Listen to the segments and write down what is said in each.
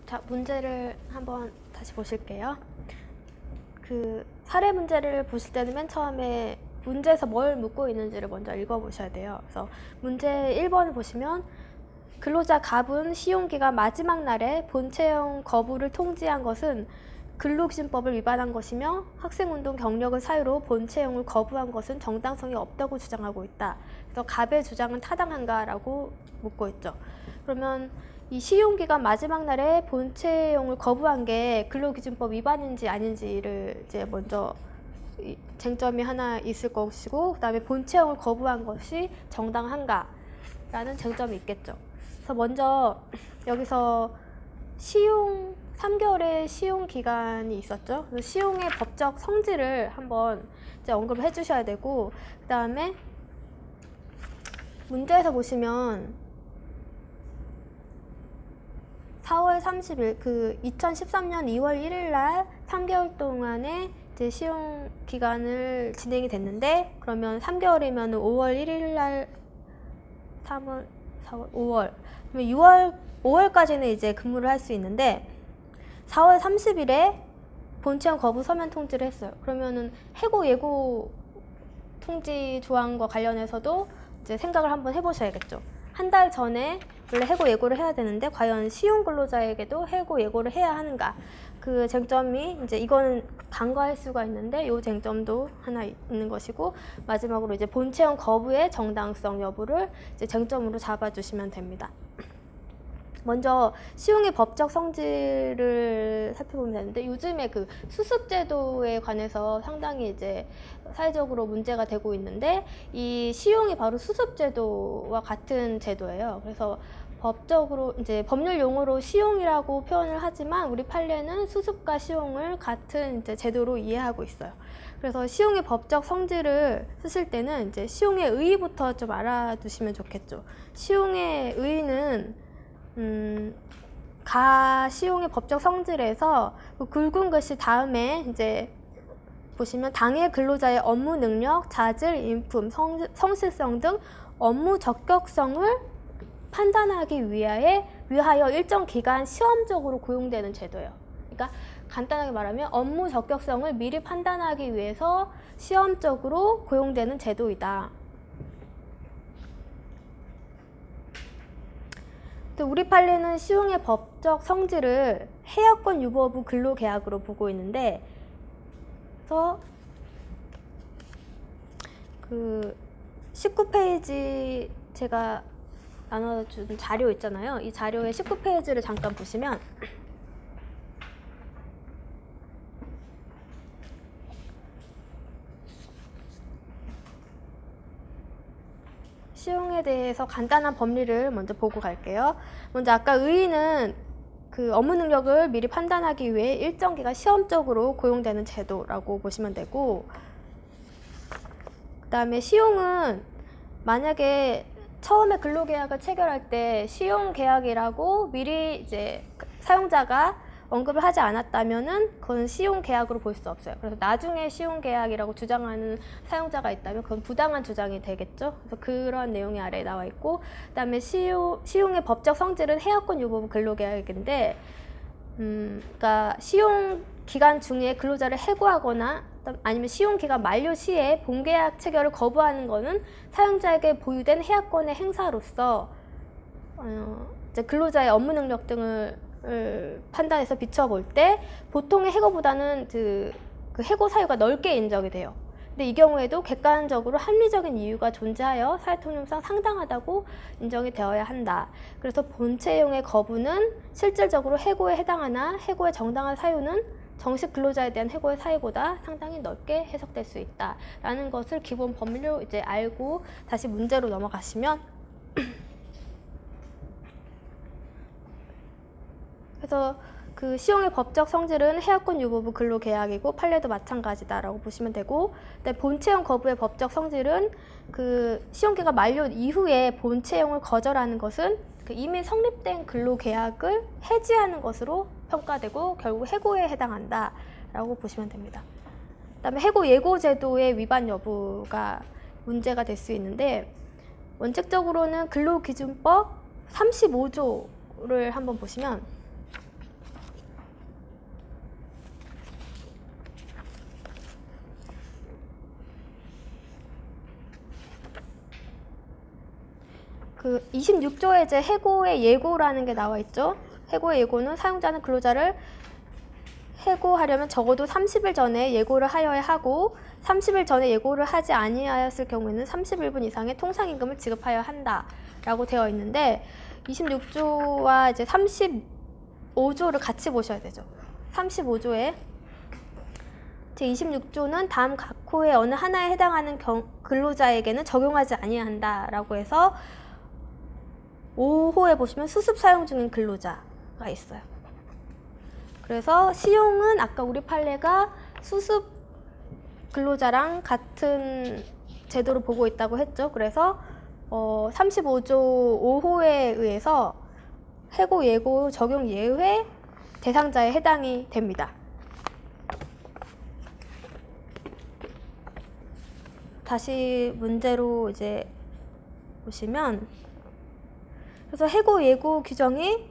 자, 문제를 한번 다시 보실게요. 그 사례 문제를 보실 때는 맨 처음에 문제에서 뭘 묻고 있는지를 먼저 읽어보셔야 돼요. 그래서 문제 1번을 보시면 근로자 갑은 시용기간 마지막 날에 본채용 거부를 통지한 것은 근로기준법을 위반한 것이며 학생운동 경력을 사유로 본채용을 거부한 것은 정당성이 없다고 주장하고 있다. 그래서 갑의 주장은 타당한가라고 묻고 있죠. 그러면 이 시용기간 마지막 날에 본채용을 거부한 게 근로기준법 위반인지 아닌지를 이제 먼저 쟁점이 하나 있을 것이고, 그 다음에 본채용을 거부한 것이 정당한가라는 쟁점이 있겠죠. 그래서 먼저 여기서 시용 3개월의 시용 기간이 있었죠. 그래서 시용의 법적 성질을 한번 이제 언급을 해주셔야 되고, 그 다음에 문제에서 보시면 4월 30일, 2013년 2월 1일 날 3개월 동안의 이제 시용 기간을 진행이 됐는데, 그러면 3개월이면 5월 1일 날 3월, 4월, 5월, 그러면 5월까지는 이제 근무를 할 수 있는데 4월 30일에 본채용 거부 서면 통지를 했어요. 그러면은 해고 예고 통지 조항과 관련해서도 이제 생각을 한번 해보셔야겠죠. 한 달 전에 원래 해고 예고를 해야 되는데 과연 시용 근로자에게도 해고 예고를 해야 하는가? 그 쟁점이 이제 이거는 간과할 수가 있는데 이 쟁점도 하나 있는 것이고, 마지막으로 이제 본채용 거부의 정당성 여부를 이제 쟁점으로 잡아주시면 됩니다. 먼저 시용의 법적 성질을 살펴보면 되는데, 요즘에 그 수습제도에 관해서 상당히 이제 사회적으로 문제가 되고 있는데, 이 시용이 바로 수습제도와 같은 제도예요. 그래서 법적으로 이제 법률 용어로 시용이라고 표현을 하지만 우리 판례는 수습과 시용을 같은 이제 제도로 이해하고 있어요. 그래서 시용의 법적 성질을 쓰실 때는 이제 시용의 의의부터 좀 알아두시면 좋겠죠. 시용의 의의는 시용의 법적 성질에서 그 굵은 글씨 다음에 이제 보시면 당해 근로자의 업무 능력, 자질, 인품, 성실성 등 업무 적격성을 판단하기 위하여 일정 기간 시험적으로 고용되는 제도예요. 그러니까 간단하게 말하면 업무 적격성을 미리 판단하기 위해서 시험적으로 고용되는 제도이다. 우리 판례는 시용의 법적 성질을 해약권 유보부 근로계약으로 보고 있는데, 그래서 그 19페이지 제가 나눠준 자료 있잖아요. 이 자료의 19페이지를 잠깐 보시면 시용에 대해서 간단한 법리를 먼저 보고 갈게요. 먼저 아까 의의는 그 업무 능력을 미리 판단하기 위해 일정 기간 시험적으로 고용되는 제도라고 보시면 되고, 그 다음에 시용은 만약에 처음에 근로계약을 체결할 때 시용계약이라고 미리 이제 사용자가 언급을 하지 않았다면은 그건 시용계약으로 볼 수 없어요. 그래서 나중에 시용계약이라고 주장하는 사용자가 있다면 그건 부당한 주장이 되겠죠. 그래서 그런 내용이 아래에 나와 있고, 그다음에 시용의 법적 성질은 해약권 유보부 근로계약인데, 그러니까 시용 기간 중에 근로자를 해고하거나 아니면 시용 기간 만료 시에 본계약 체결을 거부하는 것은 사용자에게 보유된 해약권의 행사로서 이제 근로자의 업무 능력 등을 판단해서 비춰볼 때 보통의 해고보다는 그 해고 사유가 넓게 인정이 돼요. 근데 이 경우에도 객관적으로 합리적인 이유가 존재하여 사회통념상 상당하다고 인정이 되어야 한다. 그래서 본채용의 거부는 실질적으로 해고에 해당하나 해고의 정당한 사유는 정식 근로자에 대한 해고의 사유보다 상당히 넓게 해석될 수 있다라는 것을 기본 법률로 이제 알고 다시 문제로 넘어가시면, 그래서 그 시용의 법적 성질은 해약권 유보부 근로계약이고 판례도 마찬가지다라고 보시면 되고, 근데 본채용 거부의 법적 성질은 그 시용기간 만료 이후에 본채용을 거절하는 것은 그 이미 성립된 근로계약을 해지하는 것으로 평가되고 결국 해고에 해당한다라고 보시면 됩니다. 그다음에 해고 예고 제도의 위반 여부가 문제가 될 수 있는데, 원칙적으로는 근로기준법 35조를 한번 보시면 그 26조에 이제 해고의 예고라는 게 나와 있죠. 해고의 예고는 사용자는 근로자를 해고하려면 적어도 30일 전에 예고를 하여야 하고 30일 전에 예고를 하지 아니하였을 경우에는 31분 이상의 통상임금을 지급하여야 한다라고 되어 있는데 26조와 이제 35조를 같이 보셔야 되죠. 35조에 제26조는 다음 각 호의 어느 하나에 해당하는 근로자에게는 적용하지 아니한다라고 해서 5호에 보시면 수습 사용 중인 근로자가 있어요. 그래서 시용은 아까 우리 판례가 수습 근로자랑 같은 제도로 보고 있다고 했죠. 그래서 35조 5호에 의해서 해고 예고 적용 예외 대상자에 해당이 됩니다. 다시 문제로 이제 보시면 그래서 해고 예고 규정이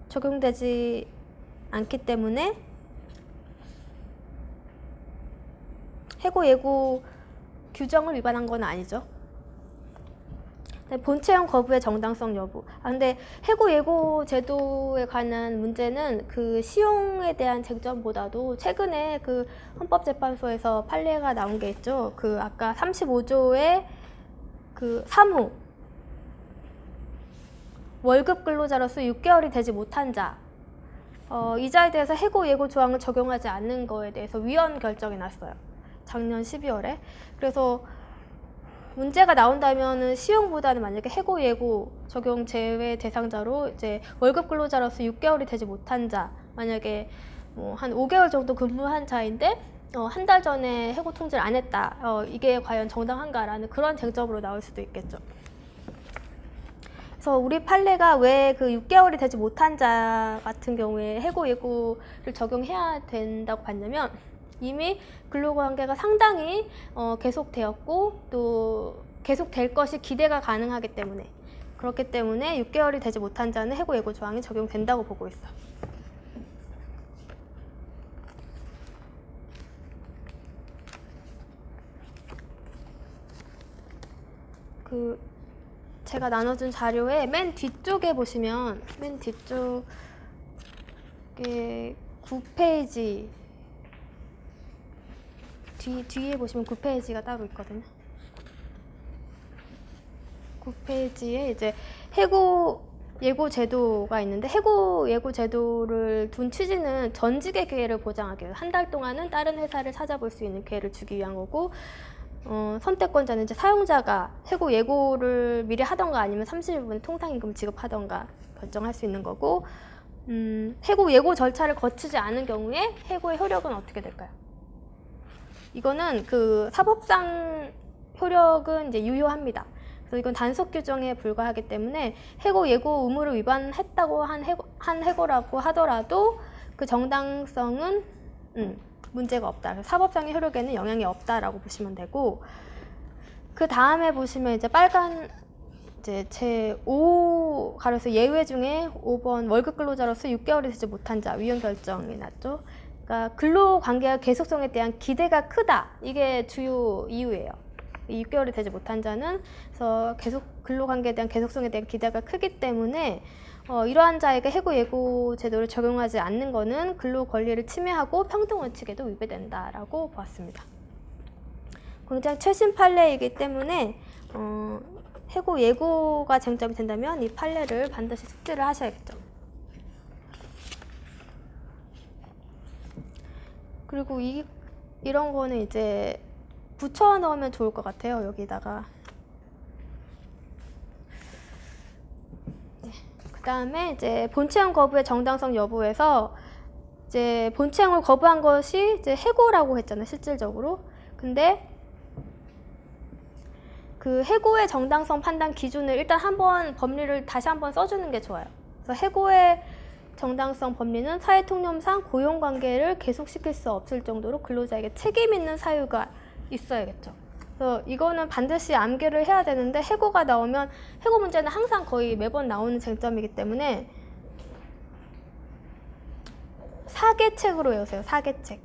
적용되지 않기 때문에 해고 예고 규정을 위반한 건 아니죠. 본체형 거부의 정당성 여부. 근데 해고 예고 제도에 관한 문제는 그 시용에 대한 쟁점보다도 최근에 그 헌법재판소에서 판례가 나온 게 있죠. 그 아까 35조의 그 3호 월급 근로자로서 6개월이 되지 못한 자 이자에 대해서 해고 예고 조항을 적용하지 않는 거에 대해서 위헌 결정이 났어요. 작년 12월에. 그래서 문제가 나온다면은 시용보다는 만약에 해고 예고 적용 제외 대상자로 이제 월급 근로자로서 6개월이 되지 못한 자, 만약에 뭐 한 5개월 정도 근무한 자인데 한 달 전에 해고 통지를 안 했다. 이게 과연 정당한가라는 그런 쟁점으로 나올 수도 있겠죠. 그래서 우리 판례가 왜 그 6개월이 되지 못한 자 같은 경우에 해고 예고를 적용해야 된다고 봤냐면 이미 근로관계가 상당히 계속되었고 또 계속될 것이 기대가 가능하기 때문에 그렇기 때문에 6개월이 되지 못한 자는 해고 예고 조항이 적용된다고 보고 있어. 그 제가 나눠준 자료에 맨 뒤쪽에 보시면 맨 뒤쪽에 9페이지 뒤에 보시면 9페이지가 따로 있거든요. 9페이지에 이제 해고 예고 제도가 있는데 해고 예고 제도를 둔 취지는 전직의 기회를 보장하기 위해서 한 달 동안은 다른 회사를 찾아볼 수 있는 기회를 주기 위한 거고 선택권자는 이제 사용자가 해고 예고를 미리 하던가 아니면 30일분에 통상임금 지급하던가 결정할 수 있는 거고 해고 예고 절차를 거치지 않은 경우에 해고의 효력은 어떻게 될까요? 이거는 그 사법상 효력은 이제 유효합니다. 그래서 이건 단속 규정에 불과하기 때문에 해고 예고 의무를 위반했다고 한 해고라고 하더라도 그 정당성은 문제가 없다. 사법상의 효력에는 영향이 없다라고 보시면 되고 그 다음에 보시면 이제 빨간 이제 제5 가로서 예외 중에 5번 월급 근로자로서 6개월이 되지 못한 자 위헌 결정이 났죠. 그러니까 근로관계의 계속성에 대한 기대가 크다. 이게 주요 이유예요. 6개월이 되지 못한 자는 그래서 근로관계에 대한 계속성에 대한 기대가 크기 때문에 이러한 자에게 해고 예고 제도를 적용하지 않는 것은 근로 권리를 침해하고 평등 원칙에도 위배된다라고 보았습니다. 굉장히 최신 판례이기 때문에 해고 예고가 쟁점이 된다면 이 판례를 반드시 숙지를 하셔야겠죠. 그리고 이런 거는 이제 붙여 넣으면 좋을 것 같아요. 여기다가. 네. 그 다음에 이제 본체형 거부의 정당성 여부에서 이제 본체형을 거부한 것이 이제 해고라고 했잖아요. 실질적으로. 근데 그 해고의 정당성 판단 기준을 일단 한번 법리를 다시 한번 써주는 게 좋아요. 그래서 해고의 정당성 법리는 사회통념상 고용관계를 계속시킬 수 없을 정도로 근로자에게 책임 있는 사유가 있어야겠죠. 그래서 이거는 반드시 암기를 해야 되는데 해고가 나오면 해고 문제는 항상 거의 매번 나오는 쟁점이기 때문에 사계책으로 외우세요. 사계책.